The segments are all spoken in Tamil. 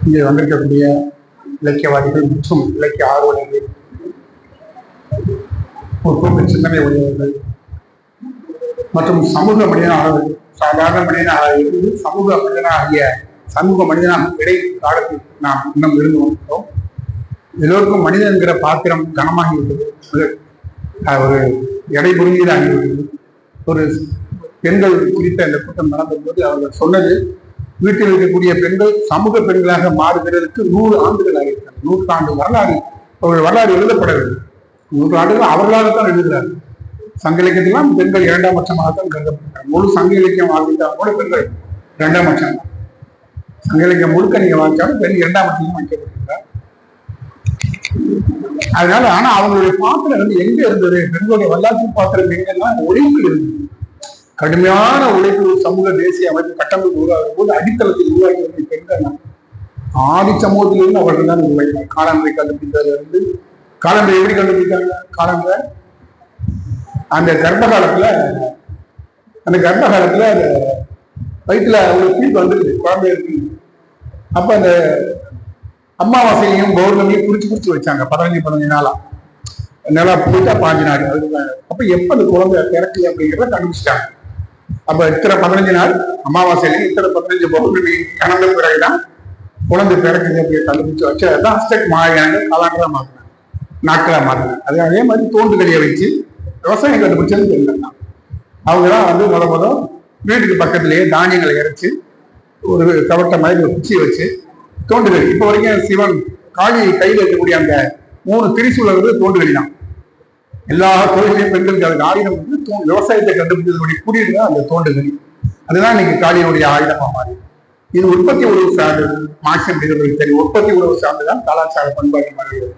இங்கே வந்திருக்கக்கூடிய இலக்கியவாதிகள் மற்றும் இலக்கிய ஆர்வலர்கள், முற்போக்கு சிந்தனை உடையவர்கள் மற்றும் சமூக மனிதனாக, சாதாரண மனிதனாக இருந்து சமூக மனிதனாகிய சமூக மனிதனாக இடை காலத்தில் நாம் இன்னும் இருந்து கொண்டிருக்கிறோம். எல்லோருக்கும் மனிதன் என்கிற பாத்திரம் கனமாகிவிட்டது, ஒரு எடை புரிஞ்சதாகிவிட்டது. ஒரு பெண்கள் குறித்த இந்த கூட்டம் நடந்தபோது அவர்கள் சொன்னது, வீட்டில் இருக்கக்கூடிய பெண்கள் சமூக பெண்களாக மாறுகிறதுக்கு 100 ஆண்டுகள் ஆகியிருக்கிறார். 100 ஆண்டு வரலாறு, அவர்கள் வரலாறு எழுதப்படவில்லை. 100 ஆண்டுகள் அவர்களாகத்தான் எழுதுகிறார்கள். சங்க இலக்கியத்திலாம் பெண்கள் 2ஆம் பட்சமாகத்தான் கருதப்படுகிறார். முழு சங்க இலக்கியம் வாழ்ந்தால் கூட பெண்கள் 2ஆம் பட்சம். சங்க இலக்கியம் முழுக்க நீங்க வாய்ச்சாலும் பெண் 2ஆம் பட்சம் வைக்கப்படுகிறார். அதனால ஆனா அவங்களுடைய பாத்திரம் எங்க இருந்தது? பெண்களுடைய வரலாற்று பாத்திரம் எங்கன்னா உழைப்பு இருந்தது. கடுமையான உழைப்பு, சமூக தேசிய அமைப்பு கட்டமைப்பு உருவாகும் போது அடித்தளத்தில் உருவாக்கி பெண்கள் ஆதி சமூகத்திலிருந்து அவர்கள் தான் உருவாக்கினார். காலமுறை கண்டுபிடித்ததுல இருந்து, காலமுறை எப்படி கண்டுபிடித்தாங்க? காலமுறை அந்த கர்ப்ப காலத்துல அந்த வயிற்றுல ஒரு ஃபீல் வந்துருது, குழந்தை இருக்கு. அப்ப அந்த அமாவாசையும் பௌர்ணமியும் குறிச்சு வச்சாங்க 15 நாளா. நிலா போயிட்டா 5 நாள். அப்ப எப்ப அந்த குழந்தை பிறக்கு அப்படிங்கிறத கண்டுபிடிச்சிட்டாங்க. அப்ப இத்தனை 15 நாள் அமாவாசையிலையும் இத்தனை 15 பௌர்ணமி கணந்த பிறகுதான் குழந்தை பிறக்குது அப்படின்னு கண்டுபிடிச்சு வச்சு அதான் அஸ்டெக் மாறினாங்க, காலாண்டரா மாற்றினாங்க, நாட்களா மாற்றினாங்க. அதே மாதிரி தோண்டுகளையை வச்சு விவசாயம் கண்டுபிடிச்சது பெண்கள் தான். அவங்கதான் முதல் வீட்டுக்கு பக்கத்திலேயே தானியங்களை இறைச்சி ஒரு கவட்ட மாதிரி ஒரு குச்சியை வச்சு தோண்டுகளி. இப்ப வரைக்கும் சிவன் காளி கையில் இருக்கக்கூடிய அந்த 3 திரிசூலர்கள் தோண்டுகளி தான். எல்லா கோயிலையும் பெண்களுக்கு அதுக்கு ஆயுதம் விவசாயத்தை கண்டுபிடிச்சதுடைய குறியீடு தான் அந்த தோண்டுகளி. அதுதான் இன்னைக்கு காளியினுடைய ஆயுதமா மாறி. இது உற்பத்தி உறவு சார்ந்து, மார்க்சியம் மனிதர்களுக்கு தெரியும், உற்பத்தி உறவு சார்ந்துதான் கலாச்சார பண்பாடு மாறுகிறது.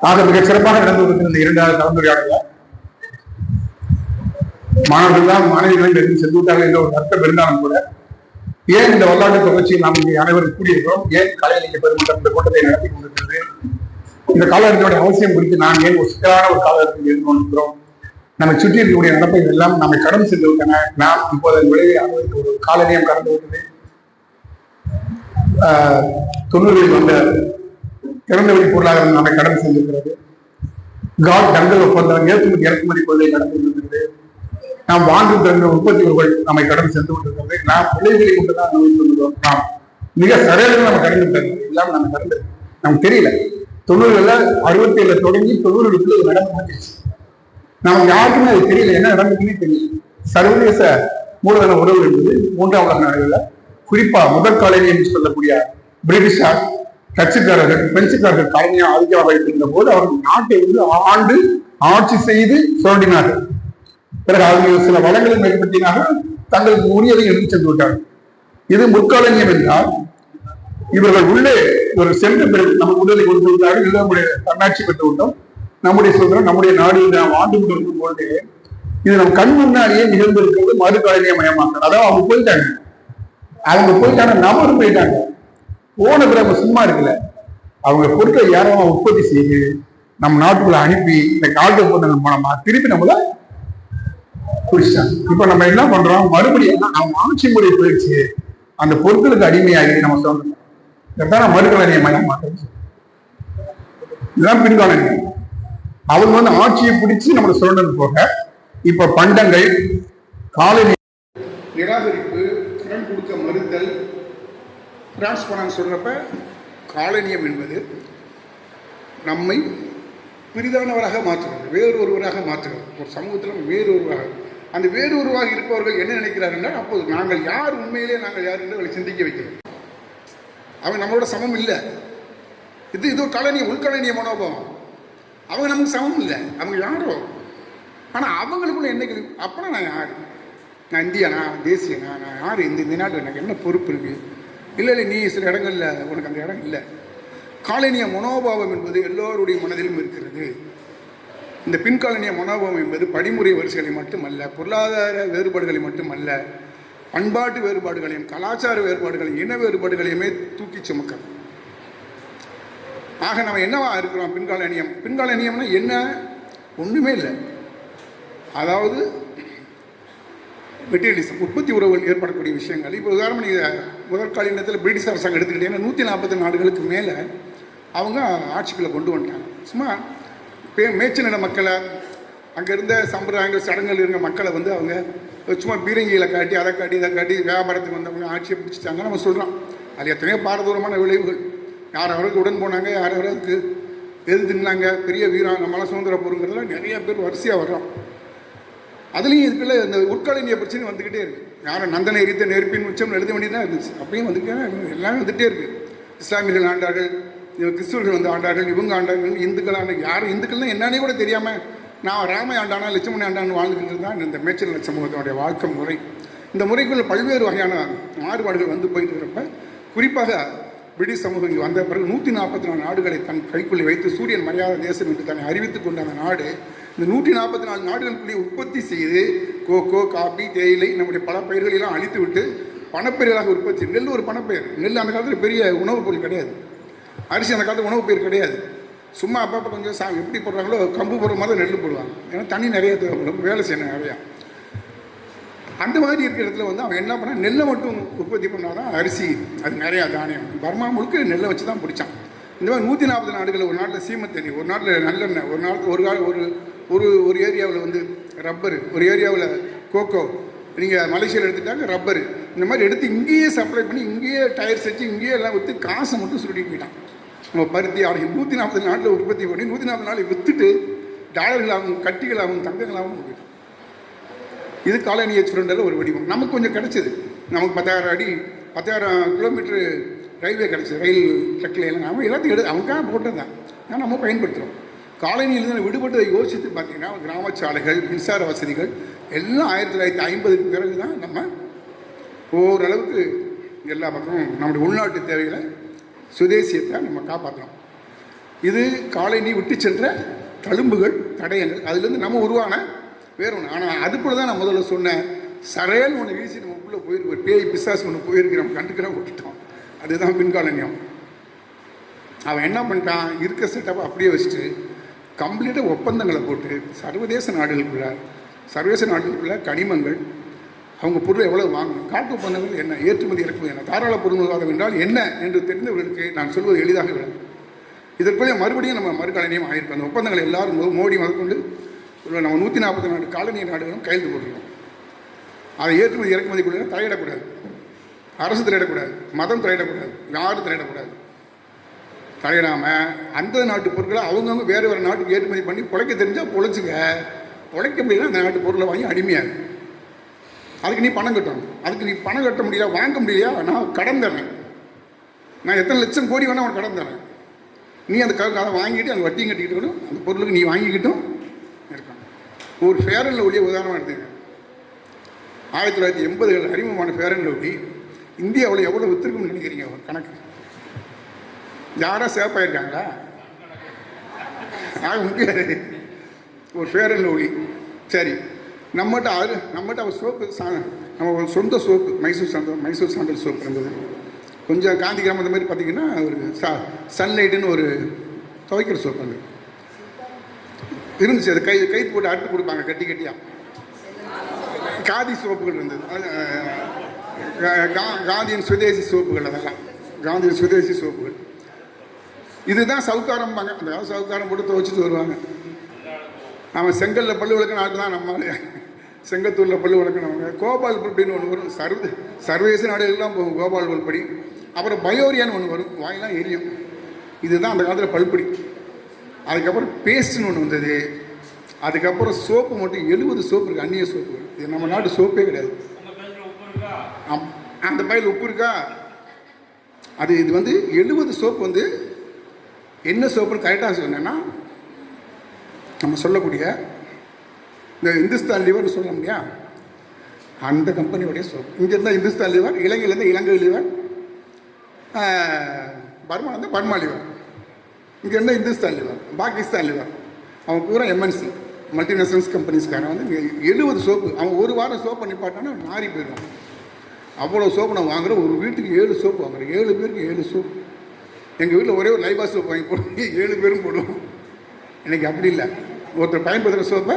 ஆக மிக சிறப்பாக நடந்து கொண்டிருந்த 2வது கலந்துரையாடல மாணவர்கள் எதுவும் சென்று விட்டார்கள் என்ற ஒரு அர்த்தம் இருந்தாலும் கூட, ஏன் இந்த வரலாற்று தொடர்ச்சியில் நாம் இங்கே அனைவரும் கூடியிருக்கிறோம், ஏன் கலை இலக்கிய பெருமன்றம் இந்த கூட்டத்தை நடத்தி கொண்டிருக்கிறது, இந்த காலகட்டத்தினுடைய அவசியம் குறித்து நாம் ஏன் ஒரு சிக்கலான ஒரு காலகட்டத்தில் இருந்து கொண்டிருக்கிறோம், நம்மை சுற்றி இருக்கக்கூடிய நடப்பைகள் எல்லாம் நம்மை கடந்து சென்று விட்டன. நாம் இப்போது விளைவை அனுபவித்த ஒரு காலநியம் கடந்து விட்டது. 90களில் வந்த திறந்தவெளி பொருளாதாரம் நம்மை கடந்து சென்றிருக்கிறது. டங்கல் ஒப்பந்தம், ஏற்றுமதி இறக்குமதி கொள்கை கடந்து கொண்டிருக்கிறது. நாம் வாங்கு தந்த உற்பத்தி பொருட்கள் நம்மை கடந்து சென்று கொண்டிருக்கிறது. நாம் விளைவுகளை மட்டும்தான் அனுபவித்துள்ளோம். நாம் மிக சரியாக நம்ம கடந்து விட்டது எல்லாம் நம்ம கடந்து நமக்கு தெரியல. 90களில் 67 தொடங்கி 90களுக்குள்ள ஒரு நடந்து முடிஞ்சிருச்சு. நமக்கு யாருக்குமே அது தெரியல, என்ன நடந்துச்சுன்னே தெரியல. சர்வதேச மூலதன உறவு என்பது 3ஆம் உலக நாடுகளில், குறிப்பா முதல் காலனி என்று சொல்லக்கூடிய பிரிட்டிஷார், டச்சுக்காரர்கள், பிரெஞ்சுக்காரர்கள் காலனியாக ஆதிக்கம் வைத்திருந்த போது அவர்கள் நாட்டை ஆண்டு ஆட்சி செய்து சுரண்டினார்கள். பிறகு அவர்கள் சில வளங்களை மேற்படுத்தினார்கள், தங்களுக்கு உரியதை எடுத்து சென்று விட்டார்கள். இது முற்காலனியம் என்றால் இவர்கள் உள்ளே ஒரு சென்ற பிறகு நமக்கு உடலை கொடுத்து விட்டார்கள். இது நம்முடைய தன்னாட்சி பெற்று விட்டோம், நம்முடைய சுதந்திரம், நம்முடைய நாடு நாம் ஆண்டு கொண்டிருக்கும் பொழுது இது நம் கண் முன்னாடியே நிகழ்ந்திருக்கிறது. மறுகாலனிய மயமாக்கள். அதாவது அவங்க போயிட்டாங்க, நபரும் போயிட்டாங்க. போன பிறகு சும்மா இருக்குல்ல, அவங்க பொருட்களை யாரும் உற்பத்தி செய்து நம்ம நாட்டுக்குள்ள அனுப்பி இந்த காட்டு போன மூலமா திருப்பி நம்மள குடிச்சிட்டாங்க. இப்ப நம்ம என்ன பண்றோம், மறுபடியும் அவங்க ஆட்சி முறை போயிடுச்சு, அந்த பொருட்களுக்கு அடிமையாகி நம்ம சொந்தம். இதான் மறுகாலனிய மயமாக்கள், இதுதான் பின்காலனியம். அவங்க ஆட்சியை பிடிச்சு நம்மளை சுரண்டது போக, இப்ப பண்டங்கள், காலனி நிராகரிப்பு, கடன் கொடுக்க மறுத்தல், டிரான்ஸ்பரன்ஸ் சொல்றப்ப காலனியம் என்பது நம்மை பிரிதானவராக மாற்றுகிறது, வேறொருவராக மாற்றுகிறது. ஒரு சமூகத்தில் வேறொருவராக, அந்த வேறொருவராக இருப்பவர்கள் என்ன நினைக்கிறார்கள், அப்போது நாங்கள் யார், உண்மையிலே நாங்கள் யார் என்று அவளை சிந்திக்க வைக்கிறோம். அவங்க நம்மளோட சமம் இல்லை. இது ஒரு காலனிய, உள்காலனிய மனோபாவம். அவங்க நமக்கு சமம் இல்லை, அவங்க யாரோ. ஆனால் அவங்களுக்குள்ள என்ன கேள்வி, அப்போனா நான் யார், நான் இந்தியானா, தேசியனா, நான் யார், இந்த நாட்டில் எனக்கு என்ன பொறுப்பு இருக்குது, இல்லை நீ சில இடங்கள்ல உனக்கு அந்த இடம் இல்லை. காலனிய மனோபாவம் என்பது எல்லோருடைய மனதிலும் இருக்கிறது. இந்த பின்காலனிய மனோபாவம் என்பது படிமுறை வரிசைகளை மட்டுமல்ல, பொருளாதார வேறுபாடுகளை மட்டுமல்ல, பண்பாட்டு வேறுபாடுகளையும் கலாச்சார வேறுபாடுகளையும் இன வேறுபாடுகளையுமே தூக்கி சுமக்கிறது. ஆக நம்ம என்னவா இருக்கிறோம்? பின்காலனியம்னா என்ன? ஒன்றுமே இல்லை. அதாவது மெட்டீரியலிசம், உற்பத்தி உறவுகள் ஏற்படக்கூடிய விஷயங்கள். இப்போ உதாரணம், நீங்கள் முதற்கால நேரத்தில் பிரிட்டிஷ் அரசாங்கம் எடுத்துக்கிட்டேன்னா 140 நாடுகளுக்கு மேலே அவங்க ஆட்சிக்குள்ளே கொண்டு வந்துட்டாங்க. சும்மா மேய்ச்சல் நில மக்களை, அங்கே இருந்த சம்பிரதாயங்கள் சடங்குகள் இருந்த மக்களை வந்து அவங்க சும்மா பீரங்கியில் காட்டி அதை காட்டி இதை காட்டி வியாபாரத்துக்கு வந்தவங்க ஆட்சியை பிடிச்சிட்டாங்க நம்ம சொல்கிறோம். அது எத்தனையோ பாரதூரமான விளைவுகள். யார் அவருக்கு உடன் போனாங்க, யார் அவருக்கு எது தின்னாங்க, பெரிய வீரம் நம்மளாம் சுதந்திர போருங்கிறதுல நிறைய பேர் வரிசையாக வர்றோம். அதுலேயும் இதுக்குள்ள இந்த உட்காலினிய பிரச்சனை வந்துக்கிட்டே இருக்குது. யாரும் நந்தனை எரித்த நெருப்பின் உச்சம் எழுத வேண்டியதாக இருந்துச்சு. அப்படியும் வந்துக்கிட்டே எல்லாமே வந்துகிட்டே இருக்குது. இஸ்லாமியர்கள் ஆண்டார்கள், கிறிஸ்துவர்கள் வந்து ஆண்டார்கள், இவங்க ஆண்டார்கள், இந்துக்கள் ஆண்டார்கள். யாரும் இந்துக்கள்லாம் என்னன்னே கூட தெரியாமல் நான் ராம ஆண்டானா லட்சுமணி ஆண்டான்னு வாழ்ந்துக்கிட்டு தான் இந்த மேய்ச்சல் சமூகத்தினுடைய வாழ்க்கை முறை. இந்த முறைக்குள்ள பல்வேறு வகையான மாறுபாடுகள் வந்து போயிட்டு இருக்கிறப்ப, குறிப்பாக பிரிட்டிஷ் சமூகம் இங்கே வந்த பிறகு 144 நாடுகளை தன் கைக்குள்ளே வைத்து சூரியன் மரியாதை தேசம் என்று தன்னை அறிவித்துக் கொண்ட அந்த நாடு இந்த 144 நாடுகளுக்குள்ளே உற்பத்தி செய்து கோகோ, காபி, தேயிலை நம்முடைய பல பயிர்களெல்லாம் அழித்து விட்டு பணப்பயிர்களாக உற்பத்தி. நெல் ஒரு பணப்பயிர். நெல் அந்த காலத்தில் பெரிய உணவுப் பொருள் கிடையாது. அரிசி அந்த காலத்தில் உணவுப் பயிர் கிடையாது. சும்மா அப்பப்போ கொஞ்சம் எப்படி போடுறாங்களோ கம்பு போடுற மாதிரி நெல் போடுவாங்க. ஏன்னா தண்ணி நிறைய தேவைப்படும், வேலை செய்யணும் நிறையா. அந்த மாதிரி இருக்கிற இடத்துல வந்து அவன் என்ன பண்ணால் நெல்லை மட்டும் உற்பத்தி பண்ணால் தான் அரிசி, அது நிறையா தானியம். பர்மா முழுக்க நெல்லை வச்சு தான் பிடிச்சான். இந்த மாதிரி 140 நாடுகள், ஒரு நாட்டில் சீமத்தண்ணி, ஒரு நாட்டில் நல்லெண்ணெய், ஒரு நாள் ஒரு ஏரியாவில் வந்து ரப்பரு, ஒரு ஏரியாவில் கோகோ, நீங்கள் மலேசியாவில் எடுத்துட்டாங்க ரப்பரு. இந்த மாதிரி எடுத்து இங்கேயே சப்ளை பண்ணி இங்கேயே டயர் செஞ்சு இங்கேயே எல்லாம் விற்று காசை மட்டும் சுருட்டி போயிட்டான். நம்ம பருத்தி ஆடைகள் 140 நாட்டில் உற்பத்தி பண்ணி 140 நாளை விற்றுட்டு டாலர்களாகவும் கட்டிகளாகவும் தங்கங்களாகவும் போயிட்டோம். இது காலனிய சுரண்டல் ஒரு வடிவம். நமக்கு கொஞ்சம் கிடச்சிது. நமக்கு 10,000 கிலோமீட்டரு ரயில்வே கிடச்சிது. ரயில் ட்ரக்கில் எல்லாம் நம்ம எல்லாத்தையும் அவங்களுக்காக போட்டது தான். ஆனால் நம்ம பயன்படுத்துகிறோம். காலனியிலிருந்து விடுபட்டதை யோசித்து பார்த்தீங்கன்னா கிராம சாலைகள், மின்சார வசதிகள் எல்லாம் 1950க்கு பிறகு தான் நம்ம ஓரளவுக்கு எல்லா பக்கமும் நம்முடைய உள்நாட்டு தேவைகளை சுதேசியத்தை நம்ம காப்பாற்றுறோம். இது காலனி விட்டு சென்ற தழும்புகள், தடயங்கள், அதுலேருந்து நம்ம உருவான வேறு ஒன்று. ஆனால் அதுக்குள்ள தான் நான் முதல்ல சொன்னேன், சரையல் ஒன்று வீசி நமக்குள்ளே போயிருக்கு, ஒரு பேய் பிசாசு ஒன்று போயிருக்கிறோம், கண்டுக்கிறோம், விட்டுட்டோம். அதுதான் பின்காலனியம். அவன் என்ன பண்ணிட்டான், இருக்க செட்டப்பை அப்படியே வச்சுட்டு கம்ப்ளீட்டாக ஒப்பந்தங்களை போட்டு சர்வதேச நாடுகளுக்குள்ள கனிமங்கள், அவங்க பொருளை எவ்வளோ வாங்கணும், காட்டு ஒப்பந்தங்கள் என்ன, ஏற்றுமதி இறக்குமதி என்ன, தாராள பொருளாதாரம் என்றால் என்ன என்று தெரிந்தவர்களுக்கு நான் சொல்வது எளிதாக விடும். இதற்குள்ளே மறுபடியும் நம்ம மறுகாலனியம் ஆகிருக்கோம். அந்த ஒப்பந்தங்கள் எல்லாரும் மோடி முதற்கொண்டு நம்ம 144 காலனிய நாடுகளும் கையெழுத்து போட்டிருக்கோம். அதை ஏற்றுமதி இறக்குமதிக்குள்ள தலையிடக்கூடாது, அரசு தலையிடக்கூடாது, மதம் தலையிடக்கூடாது, யாரும் தலையிடக்கூடாது. தலையிடாமல் அந்த நாட்டு பொருட்களை அவங்கவுங்க வேறு வேறு நாட்டுக்கு ஏற்றுமதி பண்ணி பிழைக்க தெரிஞ்சால் பொழைச்சிக்க, உழைக்க முடியல அந்த நாட்டு பொருளை வாங்கி அடிமையாகும். அதுக்கு நீ பணம் கட்டணும். அதுக்கு நீ பணம் கட்ட முடியல, வாங்க முடியலையா, நான் கடன் தரேன், நான் எத்தனை லட்சம் கோடி வேணால் அவன் கடன் தரேன். நீ அந்த அதை வாங்கிட்டு அந்த வட்டியும் கட்டிக்கிட்டு அந்த பொருளுக்கு நீ வாங்கிக்கிட்டும் இருக்கணும். ஒரு ஃபேர் அண்ட் லவ்லியை உதாரணமாக எடுத்துங்க. 1980களில் அறிமுகமான ஃபேர் அண்ட் லவ்லி இந்தியாவில் எவ்வளோ விற்றுருக்குன்னு நினைக்கிறீங்க? ஒரு கணக்கு யாராக சேப்பாயிருக்காங்களா? ஆக முடியாது. ஒரு ஃபேர் அண்ட் லவ்லி சரி, நம்மகிட்ட அவர் சோப்பு, நம்ம சொந்த சோப்பு மைசூர் சாண்டல் சோப்பு இருந்தது. கொஞ்சம் காந்தி கிராமம் அந்த மாதிரி பார்த்திங்கன்னா ஒரு சன்லைட்டுன்னு ஒரு துவைக்கிற சோப்பு அந்த இருந்துச்சு. அது கை போட்டு அறுத்து கொடுப்பாங்க கட்டி கட்டியாக. காதி சோப்புகள் இருந்தது, காந்தியின் சுதேசி சோப்புகள், அதெல்லாம் காந்தியின் சுதேசி சோப்புகள். இதுதான் சவுக்காரம்பாங்க. அந்த சவுக்காரம் போட்டு துவைச்சிட்டு வருவாங்க. அவன் செங்கல்ல பல்லு விளக்கு நாட்டு தான் நம்மளால, செங்கத்தூரில் பல்லு விளக்குனவங்க. கோபால் பல்படின்னு ஒன்று வரும், சர்வதேச நாடுகள்லாம் போகும் கோபால் பல்படி. அப்புறம் பயோரியான்னு ஒன்று வரும், வாயெல்லாம் எரியும். இதுதான் அந்த காலத்தில் பல்படி. அதுக்கப்புறம் பேஸ்ட்டுன்னு ஒன்று வந்தது. அதுக்கப்புறம் சோப்பு மட்டும் 70 சோப்பு இருக்குது, அந்நிய சோப்புகள். இது நம்ம நாட்டு சோப்பே கிடையாது. அந்த பையில் உப்பு இருக்கா? இது வந்து 70 சோப்பு வந்து என்ன சோப்புன்னு கரெக்டாக சொன்னேன்னா, நம்ம சொல்லக்கூடிய இந்த இந்துஸ்தான் லிவர்னு சொல்ல முடியா, அந்த கம்பெனியோடைய சோப்பு. இங்கே இருந்தால் இந்துஸ்தான் லிவர், இலங்கையிலேருந்து இலங்கை லிவர், பர்மா இருந்தால் பர்மா லிவர், இங்கே இருந்தால் இந்துஸ்தான் லிவர், பாகிஸ்தான் லிவர். அவன் பூரா எம்என்சி மல்டிநேஷனல்ஸ் கம்பெனிஸ்காரன் வந்து 70 சோப்பு. அவன் ஒரு வாரம் சோப்பு நிப்பாட்டானா மாறி போயிடுவான். அவ்வளோ சோப்பு நான் வாங்குகிறேன். ஒரு வீட்டுக்கு 7 சோப்பு வாங்குறேன், 7 பேருக்கு 7 சோப்பு. எங்கள் வீட்டில் ஒரே ஒரு லைபா சோப்பு வாங்கி போட்டு 7 பேரும் போடுவோம். இன்றைக்கி அப்படி இல்லை. ஒருத்தர் பயன்படுத்துகிற சோப்பை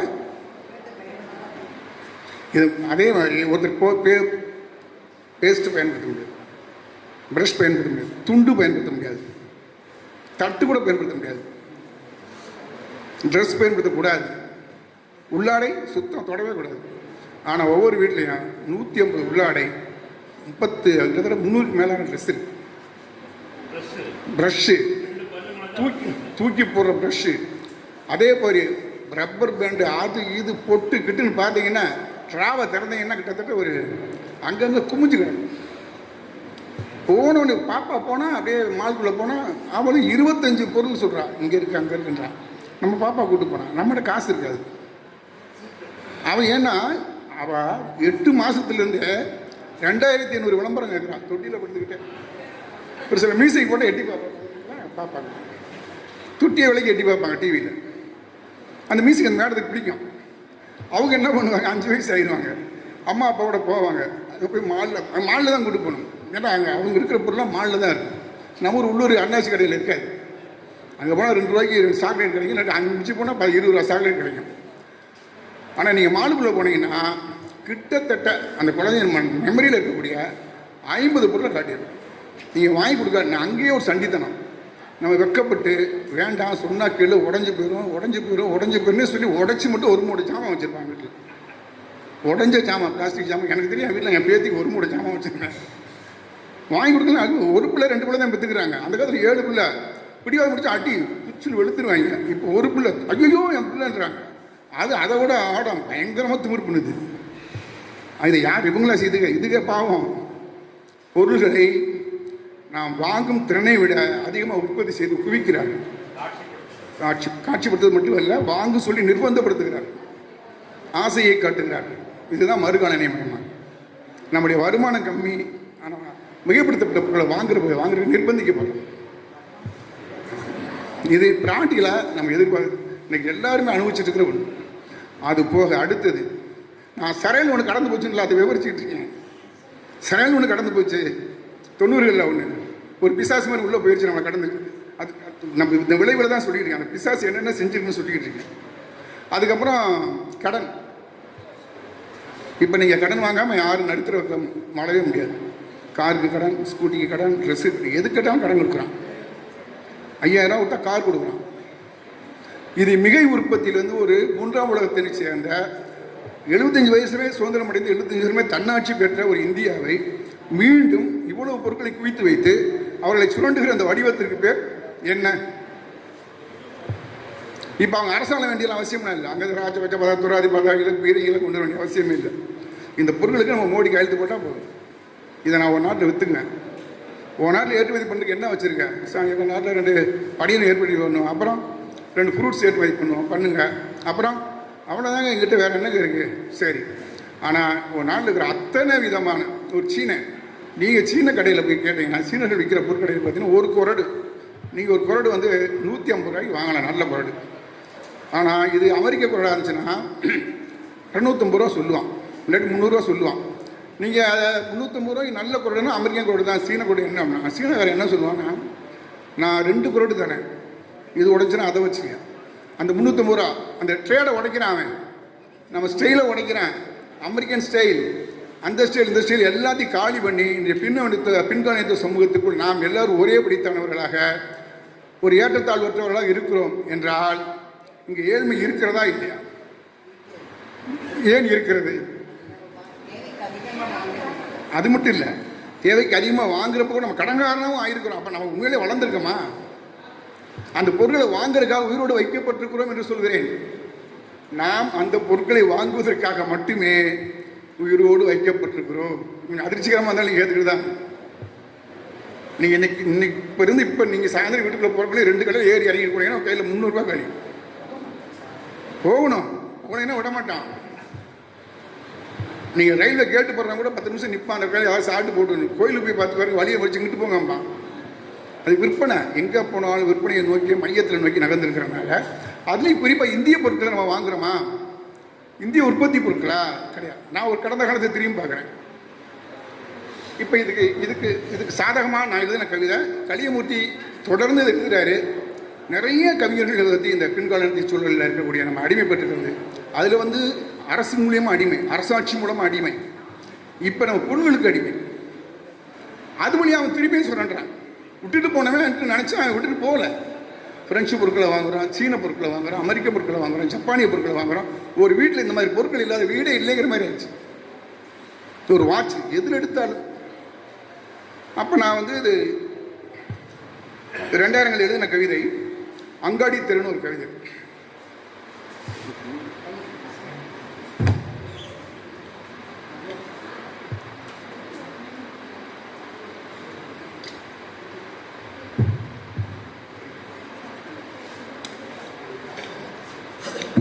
இது அதே மாதிரி ஒருத்தர் பேஸ்ட்டு பயன்படுத்த முடியும். ப்ரஷ் பயன்படுத்த முடியாது, துண்டு பயன்படுத்த முடியாது, தட்டு கூட பயன்படுத்த முடியாது, ட்ரெஸ் பயன்படுத்தக்கூடாது, உள்ளாடை சுத்தம் தொடவே கூடாது. ஆனால் ஒவ்வொரு வீட்லேயும் 150 உள்ளாடை, 300க்கு மேலான ட்ரெஸ் இருக்கு. ப்ரஷ்ஷு, தூக்கி போடுற ப்ரஷ்ஷு, அதே மாதிரி ரப்பர் பேண்டு, அது இது பொட்டு கிட்டுன்னு பார்த்தீங்கன்னா ட்ராவை திறந்தீங்கன்னா கிட்டத்தட்ட ஒரு அங்கங்கே குமிஞ்சு கிடக்கும். போனோன்னு பாப்பா போனால் அப்படியே மால்குள்ளே போனால் அவளும் 25 பொருள் சொல்கிறான், இங்கே இருக்கு அங்கே இருக்குன்றான். நம்ம பாப்பா கூப்பிட்டு போனான், நம்மகிட்ட காசு இருக்காது. அவன் ஏன்னா அவள் 8 மாதத்துலேருந்து 2500 விளம்பரம் கேட்குறான், தொட்டியில் படுத்துக்கிட்டே. ஒரு சில மியூசிக் போட்டு எட்டி பார்ப்பாங்க, துட்டிய விலைக்கு எட்டி பார்ப்பாங்க டிவியில். அந்த மியூசிக் அந்த மேடத்துக்கு பிடிக்கும். அவங்க என்ன பண்ணுவாங்க, 5 வயசு ஆயிடுவாங்க, அம்மா அப்பாவோட போவாங்க. அங்கே போய் மாலில் தான் கூட்டு போகணும். ஏன்னா அங்கே அவங்க இருக்கிற பொருளாக மாலில் தான் இருக்கும். நம்ம ஒரு உள்ளூர் அண்ணாச்சி கடையில் இருக்காது. அங்கே போனால் 2 ரூபாய்க்கு சாக்லேட் கிடைக்கும், இல்லாட்டி 5 நிமிஷம் போனால் 20 ரூபா சாக்லேட் கிடைக்கும். ஆனால் நீங்கள் மாலுக்குள்ளே போனீங்கன்னா கிட்டத்தட்ட அந்த குழந்தைங்க மெமரியில் இருக்கக்கூடிய 50 பொருளை காட்டிடும். நீங்கள் வாங்கி கொடுக்க அங்கேயே ஒரு சண்டித்தனம். நம்ம வெக்கப்பட்டு வேண்டாம் சொன்னால் கீழே உடஞ்சி போயிடும் சொல்லி உடச்சி மட்டும் ஒரு மூடை ஜாமான் வச்சுருப்பாங்க வீட்டில். உடஞ்ச ஜாமான், பிளாஸ்டிக் ஜாமான். எனக்கு தெரியும் வீட்டில் என் பேத்திக்கு ஒரு மூடை ஜாமான் வச்சுருக்கேன். வாங்கி கொடுக்கலாம். அது ஒரு பிள்ளை 2 பிள்ளை தான் பெற்றுக்கிறாங்க. அந்த காலத்தில் 7 பிள்ளை பிடிவாத முடிச்சு அடி குச்சில் வெளுத்துருவாங்க. இப்போ ஒரு பிள்ளை ஐயோ என் பிள்ளைன்றாங்க. அதை விட ஆடம் பயங்கரமாக திமிர் பண்ணுது. இது யார் இவங்களா செய்துங்க? இதுக்கே பாவம். பொருள்களை நாம் வாங்கும் திறனை விட அதிகமாக உற்பத்தி செய்து குவிக்கிறார்கள். காட்சிப்படுத்துவது மட்டுமல்ல, வாங்க சொல்லி நிர்பந்தப்படுத்துகிறார்கள், ஆசையை காட்டுகிறார்கள். இதுதான் மறுகாலனை மயமாகும். நம்முடைய வருமானம் கம்மி, ஆனால் மிகப்படுத்தப்பட்ட பொருளை வாங்குறது நிர்பந்திக்கப்படும். இது பிராக்டிக்கலாக நம்ம எதிர்பார்த்து இன்னைக்கு எல்லாருமே அனுபவிச்சுட்டு இருக்கிற ஒன்று. அது போக அடுத்தது, நான் சரையல் ஒன்று கடந்து போச்சுன்னு அதை விவரிச்சுட்டு இருக்கேன். சரையல் ஒன்று கடந்து போச்சு 90களில் ஒன்று ஒரு பிசாசு மாதிரி உள்ளே போயிடுச்சு நம்மளை கடந்து. அது நம்ம இந்த விளைவில் தான் சொல்லிட்டு இருக்கேன். அந்த பிசாசு என்னென்ன செஞ்சுருக்குன்னு சொல்லிக்கிட்டு இருக்கேன். அதுக்கப்புறம் கடன். இப்போ நீங்கள் கடன் வாங்காமல் யாரும் நடுத்தர வாழவே முடியாது. காருக்கு கடன், ஸ்கூட்டிக்கு கடன், ட்ரெஸ்ஸு, எது கேட்டாலும் கடன் கொடுக்குறான். 5000 விட்டா கார் கொடுக்குறான். இது மிகை உற்பத்தியிலேருந்து ஒரு 3ஆம் உலகத்தை சேர்ந்த 75 வயசுமே சுதந்திரம் அடைந்து 75 வயசுமே தன்னாட்சி பெற்ற ஒரு இந்தியாவை மீண்டும் இவ்வளவு பொருட்களை குவித்து வைத்து அவர்களை சுரண்டுகிற அந்த வடிவத்திற்கு பேர் என்ன? இப்போ அவங்க அரசாங்கம் வேண்டிய அவசியம்னா இல்லை. அங்கே ராஜபட்ச பதா, துராதி பதா, வீரங்களை கொண்டு வர வேண்டிய அவசியமே இல்லை. இந்த பொருட்களுக்கு நம்ம மோடி கையெழுத்து போட்டால் போதும். இதை நான் ஒரு நாட்டில் விற்றுக்குவேன். ஒரு நாட்டில் ஏற்றுமதி பண்ணுறதுக்கு என்ன வச்சுருக்கேன்? எங்கள் நாட்டில் 2 படியில் ஏற்றுமதி பண்ணணும், அப்புறம் 2 ஃப்ரூட்ஸ் ஏற்றுமதி பண்ணுங்க, அப்புறம் அவ்வளோதாங்க. எங்கிட்ட வேறு என்னங்க இருக்குது? சரி. ஆனால் ஒரு நாட்டில் இருக்கிற அத்தனை விதமான ஒரு நீங்கள் சீன கடையில் போய் கேட்டீங்கன்னா, சீனர்கள் விற்கிற பொருட்கடையில் பார்த்தீங்கன்னா ஒரு குரடு, நீங்கள் ஒரு குரடு வந்து 150 ரூபாய்க்கு வாங்கலாம், நல்ல குரடு. ஆனால் இது அமெரிக்க குரடாக இருந்துச்சுன்னா 250 ரூபா சொல்லுவான், இல்லாட்டி 300 ரூபா சொல்லுவான். நீங்கள் அதை 350 ரூபாய்க்கு நல்ல குரடுனா அமெரிக்கன் குரடு தான். சீன குரடு என்ன அப்படின்னா, சீனக்காரர் என்ன சொல்லுவாங்கன்னா, நான் 2 குரடு தானே, இது உடைச்சுன்னா அதை வச்சுங்க. அந்த 350 ரூபா அந்த ட்ரேடை உடைக்கிறான் அவன். நம்ம ஸ்டைலை உடைக்கிறான், அமெரிக்கன் ஸ்டைல், அந்த ஸ்டைல் இந்த ஸ்டைல் எல்லாத்தையும் காலி பண்ணி இந்த பின்காணித்த சமூகத்துக்குள் நாம் எல்லோரும் ஒரே பிடித்தவர்களாக ஒரு ஏற்றத்தாழ்வற்றவர்களாக இருக்கிறோம் என்றால் இங்கே ஏழ்மை இருக்கிறதா இல்லையா? ஏன் இருக்கிறது? அது மட்டும் இல்லை, தேவைக்கு அதிகமாக வாங்குறப்ப கூட நம்ம கடன்காரனாகவும் ஆயிருக்கிறோம். அப்போ நம்ம உண்மையிலே வளர்ந்துருக்கோமா? அந்த பொருட்களை வாங்குறதுக்காக உயிரோடு வைக்கப்பட்டிருக்கிறோம் என்று சொல்கிறேன். நாம் அந்த பொருட்களை வாங்குவதற்காக மட்டுமே உயிரோடு வைக்கப்பட்டிருக்கிறோம். அதிர்ச்சிகரமாக இருந்தாலும் நீங்கள் ஏற்றுக்கிட்டு தான். நீங்கள் இன்னைக்கு இப்போ இருந்து இப்போ நீங்கள் சாயந்தரம் வீட்டுக்குள்ளே போகிறப்ப 2 கடையில் ஏறி இறங்கி போனீங்கன்னா கையில் 300 ரூபா கழி போகணும். போனீங்கன்னா விட மாட்டான். நீங்கள் ரயிலில் கேட்டு போடுறா கூட 10 நிமிஷம் நிற்பான். அந்த கையில் யாரும் சாப்பிட்டு போட்டு கோயிலுக்கு போய் 10 பேருக்கு வழியை வச்சுக்கிட்டு போங்கம்மா. அது விற்பனை, எங்கே போனாலும் விற்பனையை நோக்கி மையத்தில் நோக்கி நகர்ந்துருக்கிறனால அதுலேயும் குறிப்பாக இந்திய பொருட்களை நம்ம வாங்குகிறோமா? இந்திய உற்பத்தி பொருட்களா? கிடையாது. நான் ஒரு கடந்த காலத்தை திரும்பி பார்க்குறேன். இப்போ இதுக்கு சாதகமாக நான் எழுதின கவிதை கலியமூர்த்தி தொடர்ந்து எழுதுகிறாரு. நிறைய கவிஞர்கள் பற்றி இந்த பின்காலத்தி சூழலில் இருக்கக்கூடிய நம்ம அடிமைப்பட்டிருக்கிறது. அதில் வந்து அரசு மூலியமாக அடிமை, அரசாட்சி மூலமாக அடிமை. இப்போ நம்ம பொருள்களுக்கு அடிமை. அது வழியாக அவன் திரும்பியும் சொல்கிறான். விட்டுட்டு போனவன் நினச்சா அவன் விட்டுட்டு போகல. ஃப்ரெஞ்சு பொருட்களை வாங்குகிறான், சீன பொருட்களை வாங்குகிறான், அமெரிக்க பொருட்களை வாங்குகிறான், ஜப்பானிய பொருட்களை வாங்குகிறான். ஒரு வீட்டில் இந்த மாதிரி பொருட்கள் இல்லாத வீடே இல்லைங்கிற மாதிரி ஆயிடுச்சு. ஒரு வாட்ச் எதில் எடுத்தாலும். அப்போ நான் வந்து இது 2000 எழுதின கவிதை அங்காடி தெருன்னு ஒரு கவிதை.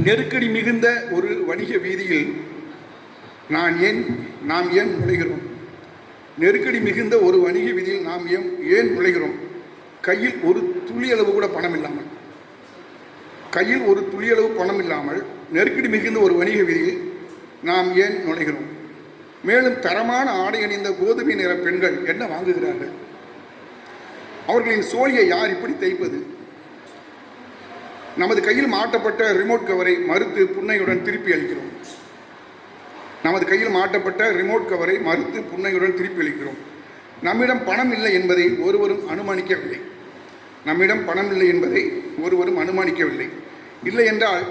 நெருக்கடி மிகுந்த ஒரு வணிக வீதியில் நாம் ஏன் நுழைகிறோம்? நெருக்கடி மிகுந்த ஒரு வணிக வீதியில் நாம் ஏன் நுழைகிறோம்? கையில் ஒரு துளியளவு கூட பணம் இல்லாமல், கையில் ஒரு துளியளவு பணம் இல்லாமல் நெருக்கடி மிகுந்த ஒரு வணிக வீதியில் நாம் ஏன் நுழைகிறோம்? மேலும் தரமான ஆடை அணிந்த கோதுமை நிற பெண்கள் என்ன வாங்குகிறார்கள்? அவர்களின் சோழியை யார் இப்படி தைப்பது? நமது கையில் மாட்டப்பட்ட ரிமோட் கவரை மறுத்து புன்னையுடன் திருப்பி அளிக்கிறோம். நமது கையில் மாட்டப்பட்ட ரிமோட் கவரை மறுத்து புன்னையுடன் திருப்பி அளிக்கிறோம். நம்மிடம் பணம் இல்லை என்பதை ஒருவரும் அனுமானிக்கவில்லை. நம்மிடம் பணம் இல்லை என்பதை ஒருவரும் அனுமானிக்கவில்லை. இல்லை என்றால்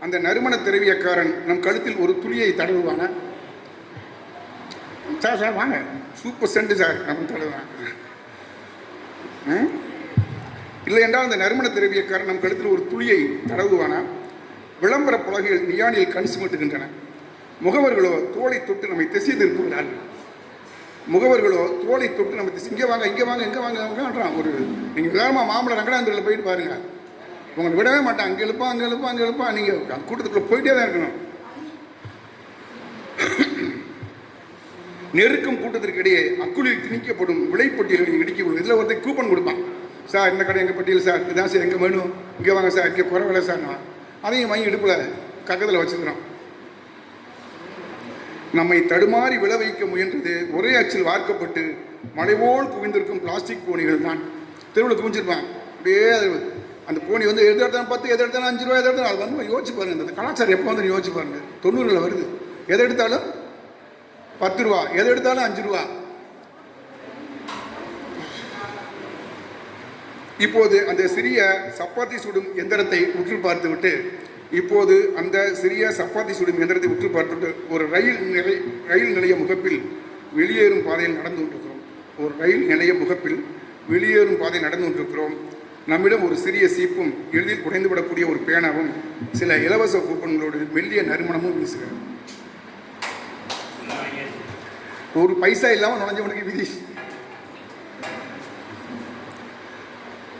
அந்த நறுமண திரவியக்காரன் நம் கழுத்தில் ஒரு துளியை தடவுவானா? சார் சார் வாங்க, சூப்பர் சென்ட் சார் அப்படின்னு தடவுவான். இல்லை என்றால் அந்த நறுமண திரவியக்காரன் நம் கழுத்தில் ஒரு துளியை தடவுவானா? விளம்பர பலகைகள் நியானில் கண் சுமட்டுகின்றன. முகவர்களோ தோலை தொட்டு நம்மை திசை திருப்புகிறார்கள். முகவர்களோ தோலை தொட்டு நம்ம இங்கே வாங்க இங்கே வாங்க எங்கே வாங்கன்றான். ஒரு நீங்கள் விதாரமாக மாம்பழ ரங்கடாந்திரில் போயிட்டு பாருங்க, உங்களை விடவே மாட்டான். அங்கே எழுப்பா அங்கே எழுப்பா அங்கே எழுப்பா. நீங்கள் கூட்டத்துக்குள்ளே போயிட்டே தான் இருக்கணும். நெருக்கும் கூட்டத்திற்கிடையே அக்குளில் திணிக்கப்படும் விலைப்பட்டியல்களை இடிக்க இதில் ஒருத்தர் கூப்பன் கொடுப்பான். சார் இந்த கடை எங்கள் பட்டியல் சார், இதான் சார் எங்கே வேணும், இங்கே வாங்க சார், இங்கே குறவில்லை சார். நான் அதையும் வாங்கி இடுப்பில் கக்கத்தில் வச்சுக்கிறோம். நம்மை தடுமாறி விளை வைக்க முயன்றது ஒரே அச்சில் வார்க்கப்பட்டு மலைபோல் குவிந்திருக்கும் பிளாஸ்டிக் போனிகள் தான். தெருவில் குவிஞ்சிருப்பான். அப்படியே அந்த போனி வந்து எது எடுத்தாலும் 10, எது எடுத்தாலும் 5 ரூபா, எது எடுத்தாலும் அது வந்து யோசிச்சு பாருங்க. அந்த கலாச்சாரம் எப்போ வந்து யோசிச்சு பாருங்க. 90களில் வருது. எதை எடுத்தாலும் 10 ரூபா, எதை எடுத்தாலும் 5 ரூபா. இப்போது அந்த சிறிய சப்பாத்தி சுடும் எந்திரத்தை உற்று பார்த்துவிட்டு ஒரு ரயில் நிலைய முகப்பில் வெளியேறும் பாதையில் நடந்து கொண்டிருக்கிறோம். நடந்து கொண்டிருக்கிறோம். நம்மிடம் ஒரு சிறிய சீப்பும் எளிதில் குறைந்துவிடக்கூடிய ஒரு பேனாவும் சில இலவச கூப்பன்களோடு மெல்லிய நறுமணமும் வீசுகிறது. ஒரு பைசா இல்லாமல் நுழைஞ்சவனுக்கு விதி.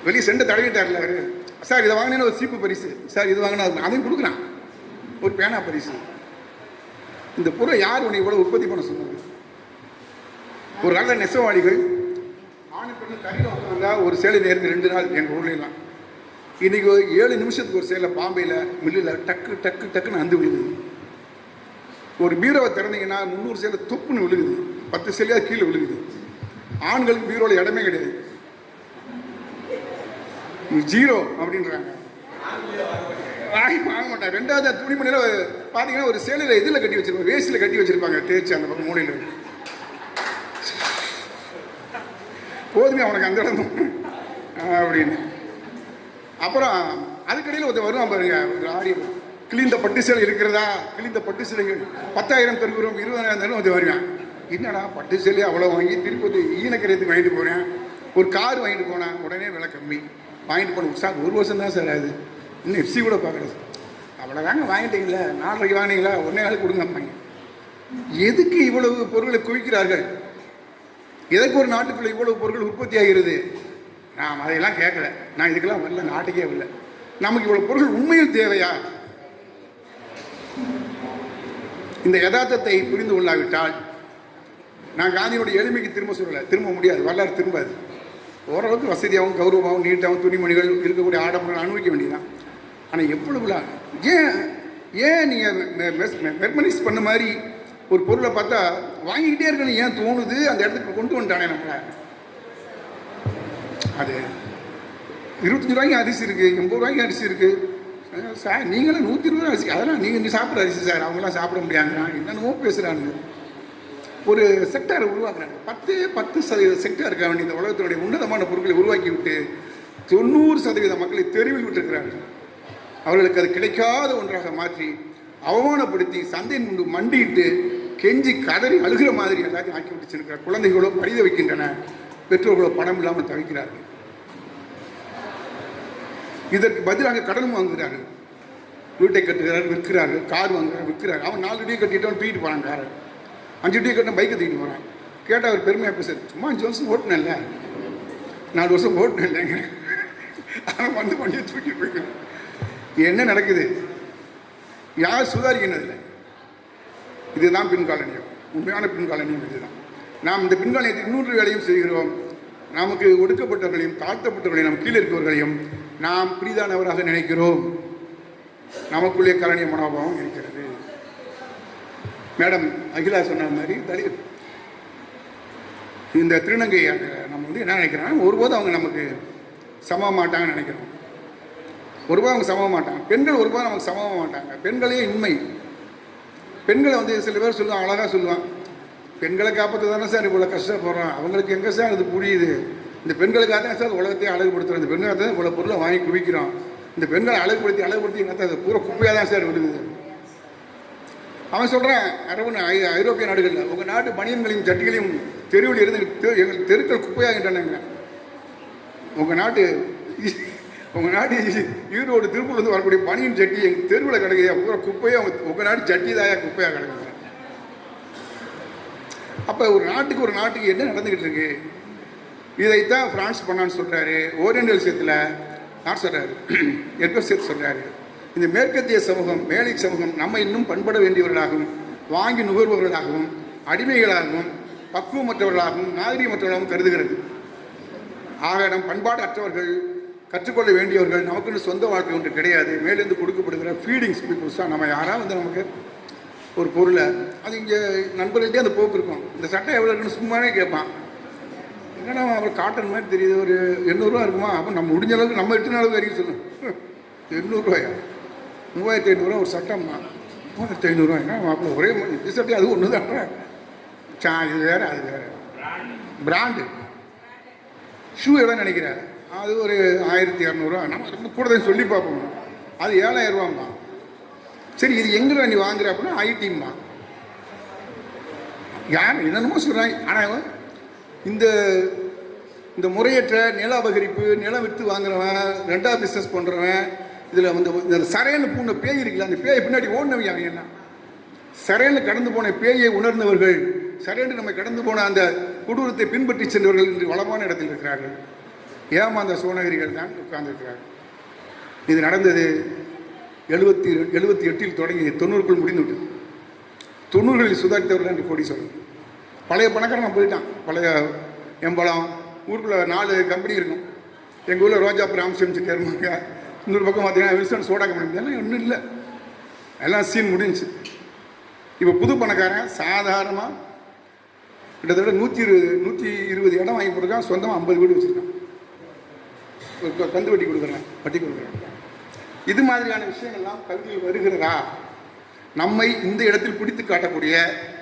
வெளியே சென்று தடவிட்டார்ல அவரு. சார் இதை வாங்கினேன்னு ஒரு சீப்பு பரிசு, சார் இது வாங்கினா அதையும் கொடுக்குறான், ஒரு பேனா பரிசு. இந்த பொருளை யார் உன்னை இவ்வளோ உற்பத்தி பண்ண சொன்னாங்க? ஒரு நல்ல நெசவாளிகள் ஆணு பெண்ணு கறியில் உட்காந்தா ஒரு சேலை நேர்ந்து 2 நாள் எங்கள் ஊர்லாம். இன்றைக்கி 7 நிமிஷத்துக்கு ஒரு சேலை பாம்பேயில் மில்லில் டக்கு டக்கு டக்குன்னு அந்து விழுகுது. ஒரு பீரோவை திறந்தீங்கன்னா 300 சேலை துப்புன்னு விழுகுது, 10 சேலையாக கீழே விழுகுது. ஆண்களுக்கு பீரோவில் இடமே கிடையாது, ஜீரோ அப்படின்றாங்க. வாங்க மாட்டாங்க. 2வது துணிமணியில் பார்த்தீங்கன்னா ஒரு சேலையில் இதில் கட்டி வச்சிருப்பாங்க, வேஸ்டில் கட்டி வச்சிருப்பாங்க தேய்ச்சி அந்த பக்கம் மூலையில். போதுமே அவனுக்கு அந்த இடம் அப்படின்னு. அப்புறம் அதுக்கடையில் ஒருத்தர் வருவான் பாருங்க, ஒரு ஆடி கிழிந்த பட்டு சேலை இருக்கிறதா, கிழிந்த பட்டு சேலைகள் 10,000 தருகிறோம், 20,000 தரும். அது வருவான். என்னடா பட்டு சேலையை அவ்வளோ வாங்கி திருப்பதி ஈனக்கரையத்துக்கு வாங்கிட்டு போகிறேன், ஒரு கார் வாங்கிட்டு போனேன், உடனே விலை கம்மி வாங்கிட்டு போன சார் 1 வருஷம் தான் சார் ஆகுது, இன்னும் எஃப்சி கூட பார்க்குறது. அவ்வளோதாங்க வாங்கிட்டீங்களா, 4 வாங்கினீங்களா, 1 நாள் கொடுங்க அம்மாங்க. எதுக்கு இவ்வளவு பொருட்களை குவிக்கிறார்கள்? எதற்கு ஒரு நாட்டுக்குள்ள இவ்வளவு பொருட்கள் உற்பத்தி ஆகிறது? நான் அதையெல்லாம் கேட்கல, நான் இதுக்கெல்லாம் வரல, நாட்டுக்கே வரல. நமக்கு இவ்வளவு பொருட்கள் உண்மையில் தேவையா? இந்த யதார்த்தத்தை புரிந்து கொள்ளாவிட்டால், நான் காந்தியினுடைய எளிமைக்கு திரும்ப முடியாது, வரலாறு திரும்பாது. ஓரளவுக்கு வசதியாகவும் கௌரவமாகவும் நீட்டாகவும் துணிமணிகள் இருக்கக்கூடிய ஆடம்பரங்கள் அனுபவிக்க வேண்டியதான். ஆனால் எவ்வளவுலாம் ஏன் நீங்கள் மெர்மனைஸ் பண்ண மாதிரி ஒரு பொருளை பார்த்தா வாங்கிக்கிட்டே இருக்கணும் ஏன் தோணுது? அந்த இடத்துக்கு கொண்டு வந்துட்டானே நம்மளை. அது 25 ரூபாய்க்கு அரிசி இருக்குது, 80 ரூபாய்க்கு அரிசி இருக்குது சார். நீங்களும் 120 ரூபா அரிசி, அதெல்லாம் நீங்கள் சாப்பிட்ற அரிசி சார், அவங்களாம் சாப்பிட முடியாதுன்னா என்னென்னமோ பேசுகிறானுங்க. ஒரு செக்டாரை உருவாக்குறாங்க. 10% செக்டார் இருக்க வேண்டிய இந்த உலகத்தினுடைய உன்னதமான பொருட்களை உருவாக்கி விட்டு 90% மக்களை தெருவில் விட்டிருக்கிறார்கள். அவர்களுக்கு அது கிடைக்காத ஒன்றாக மாற்றி அவமானப்படுத்தி சந்தையின் முன்பு மண்டிட்டு கெஞ்சி கதறி அழுகிற மாதிரி எல்லாத்தையும் ஆக்கி விட்டுச்சிருக்கிறார். குழந்தைகளோ பரித வைக்கின்றன, பெற்றோர்களோ பணம் இல்லாமல் தவிக்கிறார்கள். இதற்கு பதிலாக கடன் வாங்குகிறார்கள். வீட்டை கட்டுகிறார்கள், விற்கிறார்கள். கார் வாங்குகிறார்கள், விற்கிறார்கள். அவன் 4 டீ கட்டிட்டவன் தூக்கிட்டு போகிறான் காரை. 5 டீ கட்டின பைக்கை தூக்கிட்டு போகிறான். கேட்டால் அவர் பெருமையாக பேசுறது, சும்மா 5 வருஷம் ஓட்டினல்ல, 4 வருஷம் ஓட்டினேன் இல்லைங்க, ஆனால் வந்து பண்ணி தூக்கிட்டு போய்க்கணும். என்ன நடக்குது? யார் சுதாரிக்கினதில்லை. இதுதான் பின்கால நியம். உண்மையான பின்கால நியம் இதுதான். நாம் இந்த பின்கால நியத்தை இன்னொரு வேலையும் செய்கிறோம். நமக்கு ஒடுக்கப்பட்டவர்களையும் தாழ்த்தப்பட்டவர்களையும் நம் கீழே இருக்கிறவர்களையும் நாம் பிரிதானவராக நினைக்கிறோம். நமக்குள்ளே கலனிய மனோபாவம் இருக்கிறது. மேடம் அகிலா சொன்ன மாதிரி தலித் இந்த திருநங்கை நம்ம வந்து என்ன நினைக்கிறோம், ஒருபோதும் அவங்க நமக்கு சம மாட்டாங்கன்னு நினைக்கிறோம். ஒருபோதும் அவங்க சம மாட்டாங்க. பெண்கள் ஒருபோதும் நமக்கு சமமாக மாட்டாங்க. பெண்களே இன்மை. பெண்களை வந்து சில பேர் சொல்லுவாங்க, அழகாக சொல்லுவான், பெண்களை காப்பாற்ற தானே சார் இவ்வளோ கஷ்டப்படுறோம், அவங்களுக்கு எங்கே சார் அது புரியுது, இந்த பெண்களுக்காக தான் சார் உலகத்தையும் அழகுபடுத்துகிறோம், இந்த பெண்களுக்காக தான் இவ்வளோ பொருளை வாங்கி குவிக்கிறோம், இந்த பெண்களை அழகுபடுத்தி என்ன அது பூரா குப்பையாக தான் சார் விடுது. அவன் சொல்கிறான், ஐரோப்பிய நாடுகளில் உங்கள் நாட்டு பனியன்களையும் சட்டிகளையும் தெருவில் இருந்து எங்கள் தெருக்கள் குப்பையாகின்றனங்க. உங்கள் நாட்டு ஈரோடு திருப்பூர்லேருந்து வரக்கூடிய பனியன் சட்டி எங்கள் தெருவில் கிடைக்குது, பூரா குப்பையாக உங்கள் நாட்டு சட்டி தாயா குப்பையாக கிடைக்குது. அப்போ ஒரு நாட்டுக்கு என்ன நடந்துக்கிட்டு இருக்கு? இதைத்தான் பிரான்ஸ் பண்ணான்னு சொல்கிறாரு. ஓரியண்டல் சேத்தில் யார் சொல்கிறாரு? எட்வர்ட் சேத் சொல்கிறாரு, இந்த மேற்கத்திய சமூகம், மேலை சமூகம் நம்ம இன்னும் பண்பட வேண்டியவர்களாகவும் வாங்கி நுகர்பவர்களாகவும் அடிமைகளாகவும் பக்குவமற்றவர்களாகவும் நாகரிகமற்றவர்களாகவும் கருதுகிறது. ஆக நம் பண்பாடு அற்றவர்கள், கற்றுக்கொள்ள வேண்டியவர்கள், நமக்குன்னு சொந்த வாழ்க்கை ஒன்று கிடையாது, மேலேருந்து கொடுக்கப்படுகிற ஃபீடிங்ஸ் பீப்புள்ஸ் தான். நம்ம யாராவது வந்து நமக்கு ஒரு பொருளை அது இங்கே நண்பர்கள்ட்டே அந்த போக்கு இருக்கும், இந்த சட்டை எவ்வளோ இருக்குன்னு சும்மாவே கேட்பான், என்னன்னா அவர் காட்டன் மாதிரி தெரியுது, ஒரு 800 ரூபா இருக்குமா, அப்போ நம்ம முடிஞ்ச அளவுக்கு நம்ம 8 நாளுக்கு வரைக்கும் சொல்லணும். 800 ரூபாயா? 3500 ரூபா ஒரு சட்டம்மா. 3500 ரூபா என்ன மாப்பிள்ள ஒரே இது சட்டை, அது ஒன்று தான். இது வேறு, அது வேறு பிராண்டு. ஷூ எவ்வளோ நினைக்கிறாரு, அது ஒரு 1200 ரூபா. நம்ம ரொம்ப கூட தான் சொல்லி பார்ப்போம், அது 7000 ரூபாம்மா. சரி, இது எங்கே நீ வாங்குற அப்படின்னா ஐடிம்மா. யார் என்னென்னமோ சொல்கிறாங்க. ஆனால் இந்த முறையற்ற நில அபகரிப்பு, நிலம் விற்று வாங்குறவன், ரெண்டாவது பிஸ்னஸ் பண்ணுறவன், இதில் வந்து இந்த சரையன்னு பூன பேய் இருக்குல்ல, அந்த பேயை பின்னாடி ஓடினவங்க அவங்க என்ன, சரையன்னு கடந்து போன பேயை உணர்ந்தவர்கள், சரையன்று நம்ம கடந்து போன அந்த கொடூரத்தை பின்பற்றி சென்றவர்கள் இன்று வளமான இடத்தில் இருக்கிறார்கள். ஏமாந்த சோனகிரிகள் தான் உட்கார்ந்துருக்கிறார்கள். இது நடந்தது 78 தொடங்கி 90க்குள் முடிந்துவிட்டது. 90களில் சுதாரித்தவர்கள் என்று கோடி சொல்லணும். பழைய பணக்காரன் போயிட்டான். பழைய எம்பளம் ஊருக்குள்ளே 4 கம்பெனி இருக்கும். எங்கள் ஊரில் ரோஜாப்பு ராம்சம்சிட்டு இருப்பாங்க. இன்னொரு பக்கம் பார்த்தீங்கன்னா வில்சன் சோடா கம்பெனி, எல்லாம் ஒன்றும் இல்லை, எல்லாம் சீன் முடிஞ்சு. இப்போ புது பணக்காரன் சாதாரணமாக கிட்டத்தட்ட 120 இடம் வாங்கி போட்டுருக்கான், சொந்தமாக 50 வீடு வச்சுருக்கான், ஒரு கந்து வட்டி கொடுக்குறேன், வட்டி கொடுக்குறேன். இது மாதிரியான விஷயங்கள்லாம் கல்வியில் வருகிறதா? நம்மை இந்த இடத்தில் பிடித்து காட்டக்கூடிய,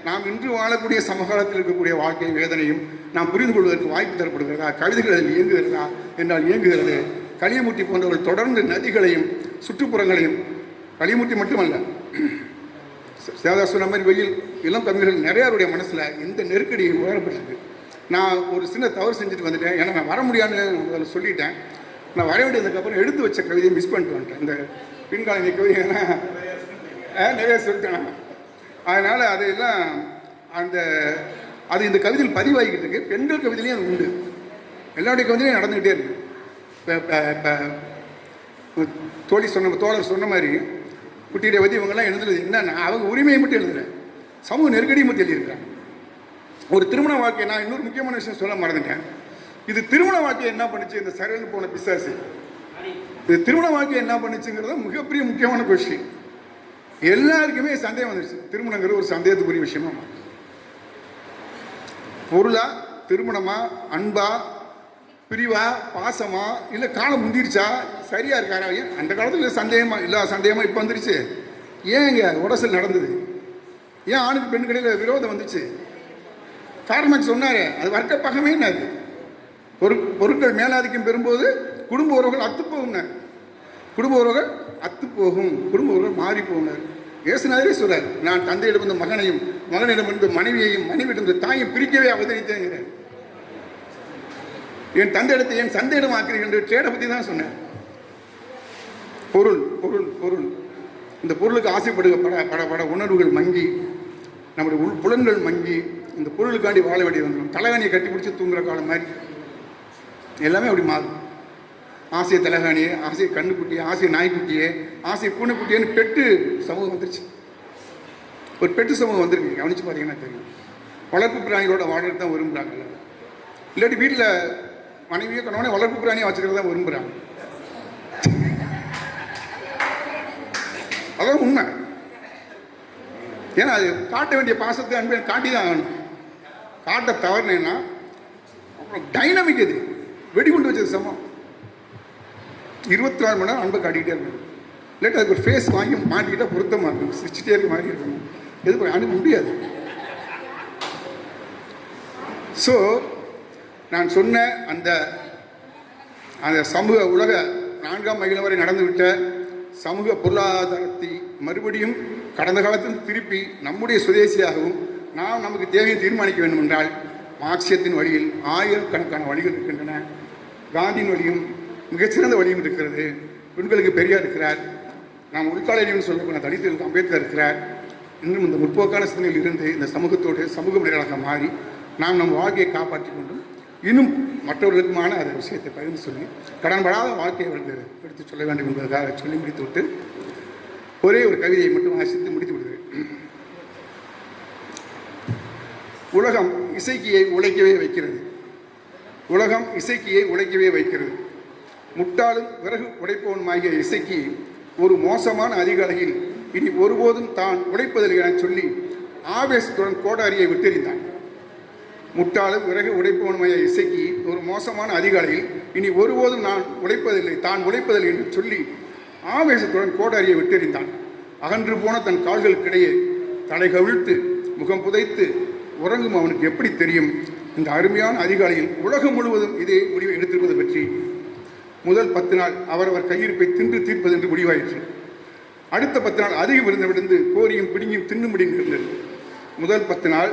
நாம் இன்று வாழக்கூடிய சமகாலத்தில் இருக்கக்கூடிய வாழ்க்கை வேதனையும் நாம் புரிந்து கொள்வதற்கு வாய்ப்பு தரப்படுகிறதா? கவிதைகள் அதில் இயங்குகிறதா என்றால் இயங்குகிறது. களியமுட்டி போன்றவர்கள் தொடர்ந்து நதிகளையும் சுற்றுப்புறங்களையும், களியமுட்டி மட்டுமல்ல, சேதாஸ் சொன்ன மாதிரி வெயில் இளம் கவிஞர்கள் நிறையாருடைய மனசில் இந்த நெருக்கடியை உணரப்பட்டிருக்கு. நான் ஒரு சின்ன தவறு செஞ்சுட்டு வந்துட்டேன், ஏன்னா நான் வர முடியாதுன்னு சொல்லிட்டேன். நான் வர வேண்டியதுக்கப்புறம் எடுத்து வச்ச கவிதையை மிஸ் பண்ணிட்டு வந்துட்டேன். இந்த பின்கால கவிதைன்னா நிறைய சொல்லிட்டேன். அதனால் அதையெல்லாம் அது இந்த கவிதையில் பதிவாகிக்கிட்டு இருக்கு. பெண்கள் கவிதையிலையும் அது உண்டு, எல்லாருடைய கவிதையிலையும் நடந்துக்கிட்டே இருக்கு. இப்போ தோழர் சொன்ன மாதிரி குட்டியுடைய பற்றி இவங்கெல்லாம் எழுதுறது என்னன்னா, அவங்க உரிமையை மட்டும் எழுதுல, சமூக நெருக்கடியை மட்டும் எழுதியிருக்கிறாங்க. ஒரு திருமண வாழ்க்கை, நான் இன்னொரு முக்கியமான விஷயம் சொல்ல மறந்துட்டேன். இது திருமண வாழ்க்கையை என்ன பண்ணுச்சு, இந்த சரையல் போன பிசாசு, இது திருமண வாழ்க்கையை என்ன பண்ணுச்சுங்கிறத மிகப்பெரிய முக்கியமான கொஸ்டின். எல்லாருக்குமே சந்தேகம் வந்துருச்சு. திருமணங்கிறது ஒரு சந்தேகத்துக்குரிய விஷயமா, பொருளா, திருமணமா, அன்பா, பிரிவா, பாசமா, இல்லை காலம் முந்திருச்சா, சரியா இருக்காரா? அந்த காலத்தில் சந்தேகமா இல்லாத சந்தேகமா இப்போ வந்துருச்சு. ஏங்க உடசல் நடந்தது? ஏன் ஆணுக்கு பெண்களில் விரோதம் வந்துச்சு? கார்ல் மார்க்ஸ் சொன்னார், அது வர்க்க பகமைன்னாரு. பொருட்கள் மேலாதிக்கம் பெறும்போது குடும்ப உறவுகள் அத்துப்போகும்னார். குடும்ப உறவுகள் அத்துப்போகும், குடும்ப உறவுகள் மாறி போனார். இயேசுநாதரே சொல்றார், நான் தந்தையிடமிருந்து மகனையும் மகனிடமிருந்து மனைவியையும் மனைவியிடமிருந்து தாயையும் பிரிக்கவே அவதரித்தேங்கிறார். என் தந்தையிடத்தை என் சந்தையிடம் ஆக்கிறீர்கள் என்று ட்ரேடை பற்றி தான் சொன்னேன். பொருள் பொருள் பொருள், இந்த பொருளுக்கு ஆசைப்படுக பட உணர்வுகள் மங்கி, நம்முடைய புலன்கள் மங்கி, இந்த பொருளுக்காண்டி வாழ வேண்டிய வந்துடும். தலைகாணியை கட்டி பிடிச்சி தூங்குற காலம் மாதிரி எல்லாமே அப்படி மாறும். ஆசை தலைகாணியே, ஆசை கண்ணுக்குட்டியே, ஆசை நாய்க்குட்டியே, ஆசை பூனைக்குட்டியேன்னு பெட்டு சமூகம் வந்துருச்சு. ஒரு பெட்டு சமூகம் வந்துருக்கு, கவனிச்சு பார்த்தீங்கன்னா தெரியும். வளர்ப்பு பிராணிகளோட வாழறது தான் விரும்புகிறாங்க. இல்லாட்டி வீட்டில் மனைவியோ கணவனே வளர்ப்பு பிராணியை வச்சுக்கிறது தான் விரும்புகிறாங்க. அதான் உண்மை. ஏன்னா அது காட்ட வேண்டிய பாசத்தை அன்பை காட்டி தான் ஆகணும். காட்ட தவறுனேன்னா அப்புறம் டைனமிக், அது வெடிகுண்டு வச்சது சமம். 24 மணி நேரம் அன்பை காட்டிக்கிட்டே இருக்கணும். இல்லாட்டி அதுக்கு ஒரு ஃபேஸ் வாங்கி மாட்டிக்கிட்டால் பொருத்தமாக இருக்கணும், சிரிச்சிட்டே இருக்க மாதிரி இருக்கணும். எது அனுப்ப முடியாது. ஸோ நான் சொன்ன அந்த சமூக உலக 4ஆம் அகிலம் வரை நடந்துவிட்ட சமூக பொருளாதாரத்தை மறுபடியும் கடந்த காலத்தில் திருப்பி நம்முடைய சுதேசியாகவும் நாம் நமக்கு தேவையை தீர்மானிக்க வேண்டும் என்றால் மார்க்சியத்தின் வழியில் ஆயிரக்கணக்கான வழிகள் இருக்கின்றன. காந்தியின் வழியும் மிகச்சிறந்த வழியும் இருக்கிறது. பெண்களுக்கு பெரியார் இருக்கிறார். நாம் உள்காலையில் சொல்லக்கூடிய தலித்துகளுக்கு அம்பேத்கர் இருக்கிறார். இன்னும் இந்த முற்போக்கான சிந்தனையில் இருந்து இந்த சமூகத்தோடு சமூக மனிதர்களாக மாறி நாம் நம் வாழ்க்கையை காப்பாற்றி கொண்டும் இன்னும் மற்றவர்களுக்குமான அந்த விஷயத்தை பகிர்ந்து சொல்லி கடன்படாத வாழ்க்கையை அவர்கள் எடுத்து சொல்ல வேண்டும் என்பதற்காக சொல்லி முடித்துவிட்டு ஒரே ஒரு கவிதையை மட்டும் வாசித்து முடித்து விடுகிறேன். உலகம் இசைக்கியை உழைக்கவே வைக்கிறது. உலகம் இசைக்கியை உழைக்கவே வைக்கிறது. முட்டாளும் விறகு உடைப்பவனுமாகிய இசைக்கு ஒரு மோசமான அதிகாலையில் இனி ஒருபோதும் தான் உடைப்பதில்லை என சொல்லி ஆவேசத்துடன் கோடாரியை விட்டெறிந்தான். முட்டாளும் விறகு உடைப்பவனுமாய இசைக்கு ஒரு மோசமான அதிகாலையில் இனி ஒருபோதும் தான் உழைப்பதில்லை என்று சொல்லி ஆவேசத்துடன் கோடாரியை விட்டெறிந்தான். அகன்று போன தன் கால்களுக்கிடையே தலை கவிழ்த்து முகம் புதைத்து உறங்கும் அவனுக்கு எப்படி தெரியும் இந்த அருமையான அதிகாலையில் உலகம் முழுவதும் இதே முடிவை எடுத்திருப்பது பற்றி. முதல் 10 நாள் அவரவர் கையிருப்பை தின்று தீர்ப்பது என்று முடிவாயிற்று. அடுத்த 10 நாள் அதிகம் இருந்து விழுந்து கோரியும் பிடிங்கியும் தின்னும்படி இருந்தது. முதல் 10 நாள்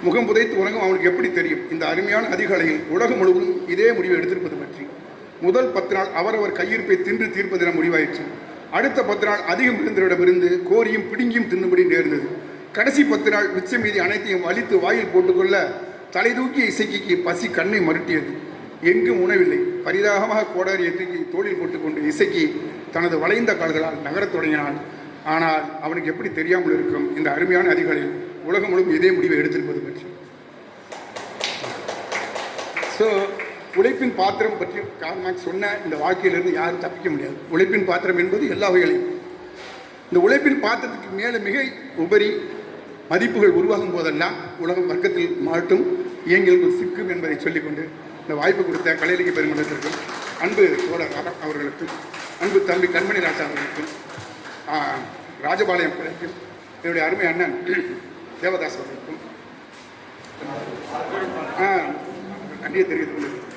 முகம் புதைத்து உறங்கும் அவனுக்கு எப்படி தெரியும் இந்த அருமையான அதிகாலையில் உலகம் முழுவதும் இதே முடிவை எடுத்திருப்பது பற்றி. முதல் 10 நாள் அவரவர் கையிருப்பை தின்று தீர்ப்பதென முடிவாயிற்று. அடுத்த 10 நாள் அதிகம் இருந்தவரிடமிருந்து கோரியும் பிடுங்கியும் தின்னும்படி நேர்ந்தது. கடைசி 10 நாள் மிச்சம் மீதி அனைத்தையும் அழித்து வாயில் போட்டுக்கொள்ள தலை தூக்கிய இசைக்கு பசி கண்ணை மருட்டியது. எங்கும் உணவில்லை. பரிதாகமாக கோடாரியை தூக்கி தோளில் போட்டுக்கொண்டு இசைக்கு தனது வளைந்த கால்களால் நகரத் தொடங்கினான். ஆனால் அவனுக்கு எப்படி தெரியாமல் இருக்கும் இந்த அருமையான அதிகாலையில் உலகம் முழுவதும் இதே முடிவை எடுத்திருப்பது பற்றி. ஸோ உழைப்பின் பாத்திரம் பற்றி கார்ல் மார்க்ஸ் சொன்ன இந்த வாழ்க்கையிலிருந்து யாரும் தப்பிக்க முடியாது. உழைப்பின் பாத்திரம் என்பது எல்லா வகைகளையும். இந்த உழைப்பின் பாத்திரத்துக்கு மேலே மிக உபரி மதிப்புகள் உருவாகும் போதெல்லாம் உலகம் வர்க்கத்தில் மாட்டும் இயங்கியல்கள் சிக்கும் என்பதை சொல்லிக்கொண்டு இந்த வாய்ப்பு கொடுத்த கலை இலக்கிய பெருமன்றத்திற்கும் அன்பு தோழர் அவர்களுக்கும் அன்பு தம்பி கண்மணி ராஜா அவர்களுக்கும் ராஜபாளையம் பிள்ளைக்கும் என்னுடைய அருமை அண்ணன் தேவதாஸ் அவர்களுக்கும் நன்றியை தெரிவித்துக் கொள்கிறேன்.